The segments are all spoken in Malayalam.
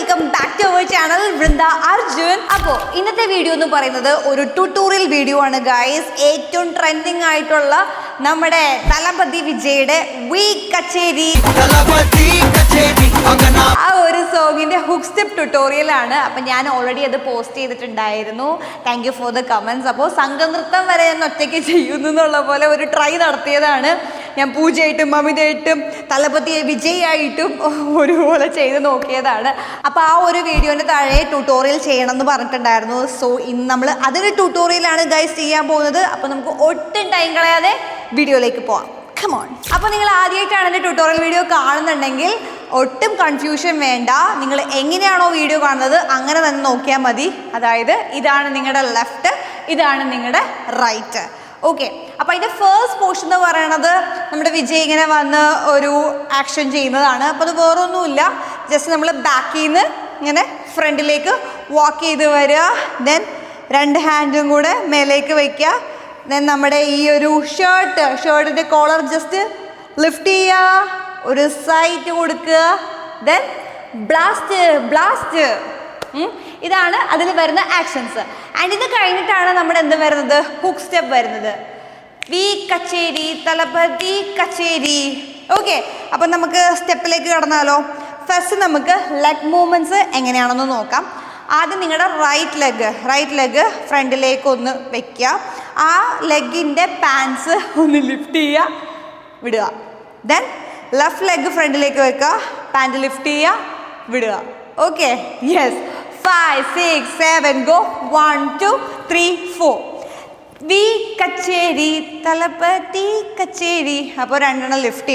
Welcome back to our channel Vrinda Arjun. അപ്പോൾ ഇന്നത്തെ വീഡിയോ എന്ന് പറയുന്നത് ഒരു ട്യൂട്ടോറിയൽ വീഡിയോ ആണ് ഗൈസ്. ഏറ്റവും ട്രെൻഡിങ് ആയിട്ടുള്ള നമ്മുടെ തലപതി വിജയുടെ വി കച്ചേരി ആ ഒരു സോങ്ങിന്റെ ഹുക്ക് സ്റ്റെപ്പ് ട്യൂട്ടോറിയൽ ആണ്. അപ്പം ഞാൻ ഓൾറെഡി അത് പോസ്റ്റ് ചെയ്തിട്ടുണ്ടായിരുന്നു. Thank you for the comments. അപ്പോൾ സംഘനൃത്തം വരെ ഞാൻ ഒറ്റയ്ക്ക് ചെയ്യുന്നു എന്നുള്ള പോലെ ഒരു ട്രൈ നടത്തിയതാണ്. ഞാൻ പൂജയായിട്ടും മമിതയായിട്ടും തലപതിയെ വിജയായിട്ടും ഒരുപോലെ ചെയ്ത് നോക്കിയതാണ്. അപ്പോൾ ആ ഒരു വീഡിയോൻ്റെ താഴെ ട്യൂട്ടോറിയൽ ചെയ്യണം എന്ന് പറഞ്ഞിട്ടുണ്ടായിരുന്നു. സോ ഇന്ന് നമ്മൾ അതിൻ്റെ ട്യൂട്ടോറിയലാണ് ഗൈസ് ചെയ്യാൻ പോകുന്നത്. അപ്പോൾ നമുക്ക് ഒട്ടും ടൈം കളയാതെ വീഡിയോയിലേക്ക് പോവാം. കമോൺ. അപ്പോൾ നിങ്ങൾ ആദ്യമായിട്ടാണ് എൻ്റെ ട്യൂട്ടോറിയൽ വീഡിയോ കാണുന്നുണ്ടെങ്കിൽ ഒട്ടും കൺഫ്യൂഷൻ വേണ്ട. നിങ്ങൾ എങ്ങനെയാണോ വീഡിയോ കാണുന്നത് അങ്ങനെ തന്നെ നോക്കിയാൽ മതി. അതായത് ഇതാണ് നിങ്ങളുടെ ലെഫ്റ്റ്, ഇതാണ് നിങ്ങളുടെ റൈറ്റ്. ഓക്കെ. അപ്പോൾ അതിൻ്റെ ഫസ്റ്റ് പോർഷൻ എന്ന് പറയണത് നമ്മുടെ വിജയ് ഇങ്ങനെ വന്ന് ഒരു ആക്ഷൻ ചെയ്യുന്നതാണ്. അപ്പോൾ അത് വേറൊന്നുമില്ല, ജസ്റ്റ് നമ്മൾ ബാക്കിൽ നിന്ന് ഇങ്ങനെ ഫ്രണ്ടിലേക്ക് വാക്ക് ചെയ്ത് വരിക. ദെൻ രണ്ട് ഹാൻഡും കൂടെ മേലേക്ക് വയ്ക്കുക. ദെൻ നമ്മുടെ ഈ ഒരു ഷർട്ടിൻ്റെ കോളർ ജസ്റ്റ് ലിഫ്റ്റ് ചെയ്യുക, ഒരു സൈറ്റ് കൊടുക്കുക. Then blast. ഇതാണ് അതിൽ വരുന്ന ആക്ഷൻസ്. ആൻഡ് ഇത് കഴിഞ്ഞിട്ടാണ് നമ്മുടെ എന്ത് വരുന്നത്, ഹുക്ക് സ്റ്റെപ്പ് വരുന്നത്. വി കച്ചേരി, തലപതി കച്ചേരി. ഓക്കെ. അപ്പം നമുക്ക് സ്റ്റെപ്പിലേക്ക് കടന്നാലോ. ഫസ്റ്റ് നമുക്ക് ലെഗ് മൂവ്മെൻറ്റ്സ് എങ്ങനെയാണെന്ന് നോക്കാം. ആദ്യം നിങ്ങളുടെ റൈറ്റ് ലെഗ് ഫ്രണ്ടിലേക്ക് ഒന്ന് വെക്കുക. ആ ലെഗിൻ്റെ പാൻസ് ഒന്ന് ലിഫ്റ്റ് ചെയ്യുക, വിടുക. ദെൻ ലെഫ്റ്റ് ലെഗ് ഫ്രണ്ടിലേക്ക് വെക്കുക, പാൻറ് ലിഫ്റ്റ് ചെയ്യുക, വിടുക. ഓക്കെ. യെസ്. 5, 6, 7 ഗോ. 1, 2, 3, 4. വി കച്ചേരി, തലപതി കച്ചേരി. അപ്പോൾ രണ്ടെണ്ണം ലിഫ്റ്റ്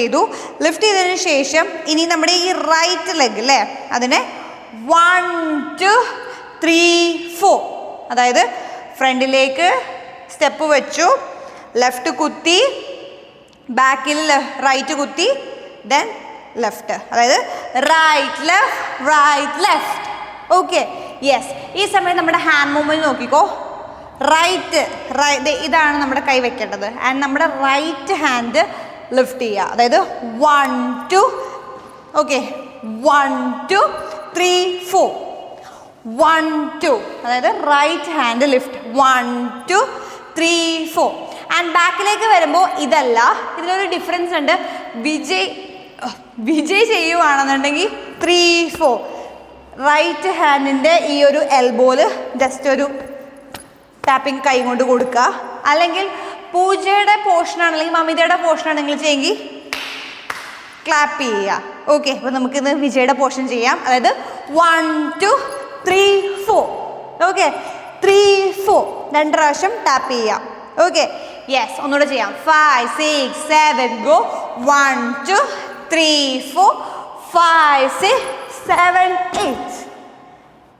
ചെയ്തതിന് ശേഷം ഇനി നമ്മുടെ ഈ റൈറ്റ് ലെഗ് അല്ലേ, അതിനെ 1, 2, 3, 4. അതായത് ഫ്രണ്ടിലേക്ക് സ്റ്റെപ്പ് വെച്ചു, ലെഫ്റ്റ് കുത്തി, ബാക്കിൽ റൈറ്റ് കുത്തി, ദെൻ ലെഫ്റ്റ്. അതായത് റൈറ്റ് ലെഫ്റ്റ്. ഓക്കെ. യെസ്. ഈ സമയം നമ്മുടെ ഹാൻഡ് മൂവ്മെൻറ്റ് നോക്കിക്കോ. റൈറ്റ് ഇതാണ് നമ്മുടെ കൈ വെക്കേണ്ടത്. ആൻഡ് നമ്മുടെ റൈറ്റ് ഹാൻഡ് ലിഫ്റ്റ് ചെയ്യുക. അതായത് 1, 2. ഓക്കെ. 1, 2, 3, 4. 1, 2. അതായത് റൈറ്റ് ഹാൻഡ് ലിഫ്റ്റ്. 1, 2, 3, 4. ആൻഡ് ബാക്കിലേക്ക് വരുമ്പോൾ ഇതല്ല, ഇതിലൊരു ഡിഫറൻസ് ഉണ്ട്. വിജയ് ചെയ്യുവാണെന്നുണ്ടെങ്കിൽ 3, 4. റൈറ്റ് ഹാൻഡിൻ്റെ ഈ ഒരു എൽബോയിൽ ജസ്റ്റ് ഒരു ടാപ്പിംഗ് കൈ കൊണ്ട് കൊടുക്കുക. അല്ലെങ്കിൽ പൂജയുടെ പോർഷനാണ് അല്ലെങ്കിൽ മമിതയുടെ പോർഷനാണ് നിങ്ങൾ ചെയ്യുമെങ്കിൽ ക്ലാപ്പ് ചെയ്യുക. ഓക്കെ. അപ്പോൾ നമുക്കിന്ന് വിജയുടെ പോർഷൻ ചെയ്യാം. അതായത് 1, 2, 3, 4. ഓക്കെ. 3, 4 രണ്ട് പ്രാവശ്യം ടാപ്പ് ചെയ്യാം. ഓക്കെ. യെസ്. ഒന്നുകൂടെ ചെയ്യാം. 5, 6, 7 ഗോ. 1, 2, 3, 4, 5, 6, 7, 8.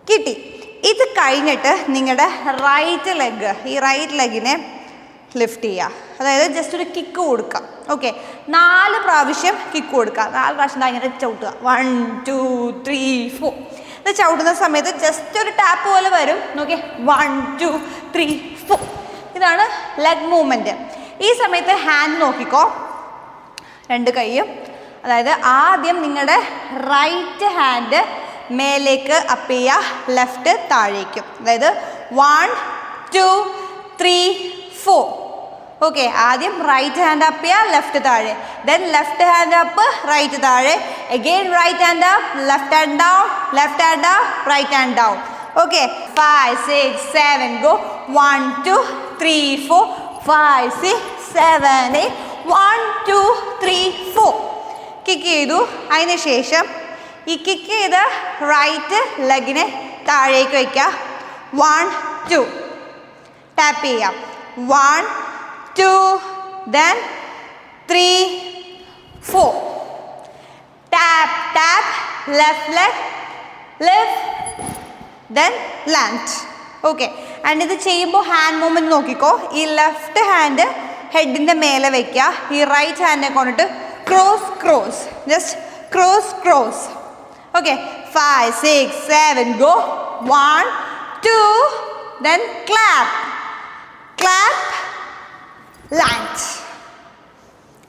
കിട്ടി. ഇത് കഴിഞ്ഞിട്ട് നിങ്ങളുടെ ഈ റൈറ്റ് ലെഗിനെ ലിഫ്റ്റ് ചെയ്യുക. അതായത് ജസ്റ്റ് ഒരു കിക്ക് കൊടുക്കുക. ഓക്കെ. 4 പ്രാവശ്യം കിക്ക് കൊടുക്കുക. 4 പ്രാവശ്യം ഇങ്ങനെ ചവിട്ടുക. 1, 2, 3, 4. ഇത് ചവിട്ടുന്ന സമയത്ത് ജസ്റ്റ് ഒരു ടാപ്പ് പോലെ വരും. നോക്കിയേ. 1, 2, 3, 4. ഇതാണ് ലെഗ് മൂവ്മെൻറ്റ്. ഈ സമയത്ത് ഹാൻഡ് നോക്കിക്കോ, രണ്ട് കൈയും. അതായത് ആദ്യം നിങ്ങളുടെ റൈറ്റ് ഹാൻഡ് മേലേക്ക് അപ്പ് ചെയ്യുക, ലെഫ്റ്റ് താഴേക്കും. അതായത് 1, 2, 3, 4. ഓക്കെ. ആദ്യം റൈറ്റ് ഹാൻഡ് അപ്പ് ചെയ്യുക, ലെഫ്റ്റ് താഴെ. Then left hand up, right താഴെ. Again right hand up, left hand down, left hand up, right hand down. Okay. 5, 6, 7 go. 1, 2, 3, 4, 5, 6, 7, 8. 1, 2, 3, 4. Kick ചെയ്തു. അതിന് ശേഷം ഈ കിക്ക് ചെയ്ത റൈറ്റ് ലെഗിനെ താഴേക്ക് വയ്ക്കുക. 1, 2 ടാപ്പ് ചെയ്യാം. 1, 2, then 3, 4. Tap left leg, lift, then land. Okay. And ഇത് ചെയ്യുമ്പോൾ ഹാൻഡ് മൂവ്മെൻറ്റ് നോക്കിക്കോ. ഈ ലെഫ്റ്റ് ഹാൻഡ് ഹെഡിൻ്റെ മേലെ വയ്ക്കുക. ഈ റൈറ്റ് ഹാൻഡിനെ കൊണ്ടിട്ട് cross just cross. Okay. 5, 6, 7 go. 1, 2, then clap, land.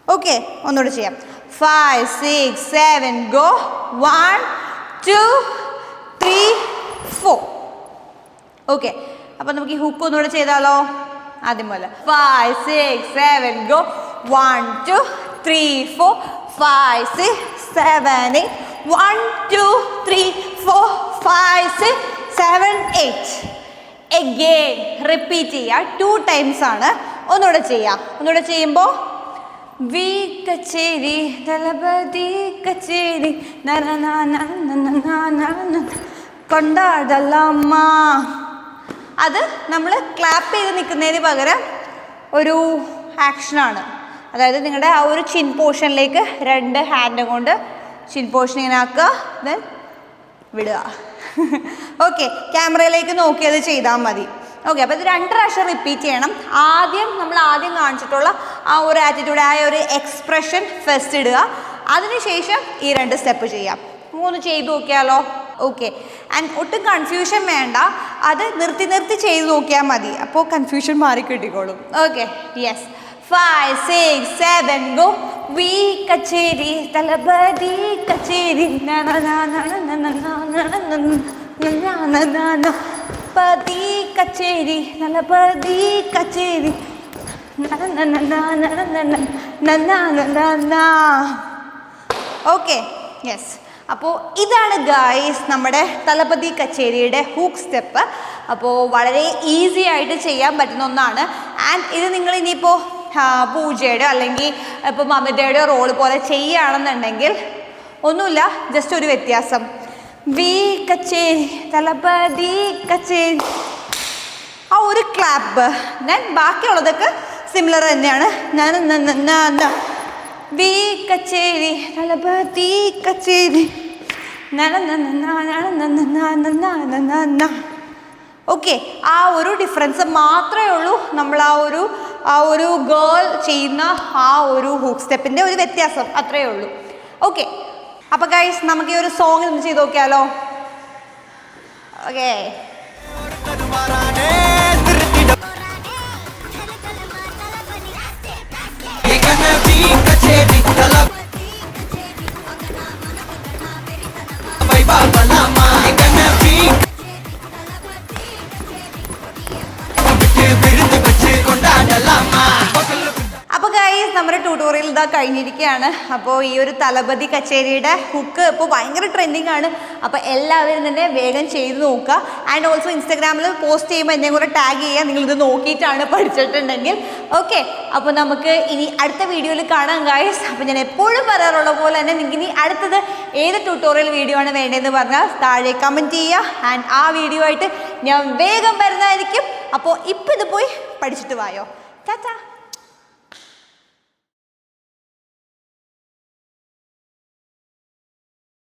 Okay. ഒന്നുകൂടെ ചെയ്യാം. 5, 6, 7 ഗോ. 1, 2, 3 4. ഓക്കെ, അപ്പം നമുക്ക് ഈ ഹുക്ക് ഒന്നുകൂടെ ചെയ്താലോ? ആദ്യം പോലെ 5 6 7 ഗോ. 1 2 3 4 5 6 7 8. 1 2 3 4 5 6 7 8. Again റിപ്പീറ്റ് ചെയ്യുക. 2 times ആണ്. ഒന്നുകൂടെ ചെയ്യാം. ഒന്നുകൂടെ ചെയ്യുമ്പോൾ വി കച്ചേരി ദളപതി കച്ചേരി കൊണ്ടാടലമ്മ. അത് നമ്മൾ ക്ലാപ്പ് ചെയ്ത് നിൽക്കുന്നതിന് പകരം ഒരു ആക്ഷനാണ്. അതായത് നിങ്ങളുടെ ആ ഒരു ചിൻ പോർഷനിലേക്ക് 2 ഹാൻഡ് കൊണ്ട് ചിൻ പോർഷൻ ഇങ്ങനെ ആക്കുക, ദെൻ വിടുക. ഓക്കെ, ക്യാമറയിലേക്ക് നോക്കി അത് ചെയ്താൽ മതി. ഓക്കെ, അപ്പോൾ ഇത് 2 പ്രാവശ്യം റിപ്പീറ്റ് ചെയ്യണം. നമ്മൾ ആദ്യം കാണിച്ചിട്ടുള്ള ആ ഒരു ആറ്റിറ്റ്യൂഡ്, ആ ഒരു എക്സ്പ്രഷൻ ഫസ്റ്റ് ഇടുക. അതിനുശേഷം ഈ 2 സ്റ്റെപ്പ് ചെയ്യാം. 3 ചെയ്ത് നോക്കിയാലോ? ഓക്കെ, ആൻഡ് ഒട്ടും കൺഫ്യൂഷൻ വേണ്ട, അത് നിർത്തി ചെയ്ത് നോക്കിയാൽ മതി. അപ്പോൾ കൺഫ്യൂഷൻ മാറി കിട്ടിക്കോളും. Okay, yes. 5 6 7 ഗോ. വി കച്ചേരി ദളപതി കച്ചേരി പതി കച്ചേരി ദളപതി കച്ചേരി. Okay, yes. അപ്പോൾ ഇതാണ് ഗായ്സ് നമ്മുടെ ദളപതി കച്ചേരിയുടെ ഹൂക്ക് സ്റ്റെപ്പ്. അപ്പോൾ വളരെ ഈസി ആയിട്ട് ചെയ്യാൻ പറ്റുന്ന ഒന്നാണ്. ആൻഡ് ഇത് നിങ്ങൾ ഇനിയിപ്പോൾ പൂജയുടെ അല്ലെങ്കിൽ ഇപ്പോൾ മമിതയുടെ റോള് പോലെ ചെയ്യുകയാണെന്നുണ്ടെങ്കിൽ ഒന്നുമില്ല, ജസ്റ്റ് ഒരു വ്യത്യാസം. വി കച്ചേരി ദളപതി കച്ചേരി, ആ ഒരു ക്ലാപ്പ്. ഞാൻ ബാക്കിയുള്ളതൊക്കെ സിമിലർ തന്നെയാണ്. വി കച്ചേരി ദളപതി കച്ചേരി. ഓക്കെ, ആ ഒരു ഡിഫറൻസ് മാത്രമേ ഉള്ളൂ. നമ്മൾ ആ ഒരു ഗേൾ ചെയ്യുന്ന ആ ഒരു ഹൂക്ക് സ്റ്റെപ്പിൻ്റെ ഒരു വ്യത്യാസം, അത്രയേ ഉള്ളൂ. ഓക്കെ, അപ്പോൾ ഗൈസ് നമുക്ക് ഈ ഒരു സോങ് ഒന്ന് ചെയ്ത് നോക്കിയാലോ? ഓക്കെ, അപ്പോൾ ഗൈസ് നമ്മുടെ ട്യൂട്ടോറിയൽ ഇതാ കഴിഞ്ഞിരിക്കുകയാണ്. അപ്പോൾ ഈ ഒരു ദളപതി കച്ചേരിയുടെ ഹുക്ക് ഇപ്പോൾ ഭയങ്കര ട്രെൻഡിങ് ആണ്. അപ്പോൾ എല്ലാവരും തന്നെ വേഗം ചെയ്ത് നോക്കുക. ആൻഡ് ഓൾസോ ഇൻസ്റ്റാഗ്രാമിൽ പോസ്റ്റ് ചെയ്യുമ്പോൾ എന്നെ കൂടെ ടാഗ് ചെയ്യുക, നിങ്ങളിത് നോക്കിയിട്ടാണ് പഠിച്ചിട്ടുണ്ടെങ്കിൽ. ഓക്കെ, അപ്പോൾ നമുക്ക് ഇനി അടുത്ത വീഡിയോയിൽ കാണാം ഗൈസ്. അപ്പോൾ ഞാൻ എപ്പോഴും പറയാറുള്ള പോലെ തന്നെ നിങ്ങൾക്ക് ഇനി അടുത്തത് ഏത് ട്യൂട്ടോറിയൽ വീഡിയോ ആണ് വേണ്ടതെന്ന് പറഞ്ഞാൽ താഴെ കമൻറ്റ് ചെയ്യുക. ആൻഡ് ആ വീഡിയോ ആയിട്ട് ഞാൻ വേഗം വരുന്നതായിരിക്കും. അപ്പോൾ ഇപ്പോൾ ഇത് പോയി പഠിച്ചിട്ട് വായോ. ടാറ്റാ.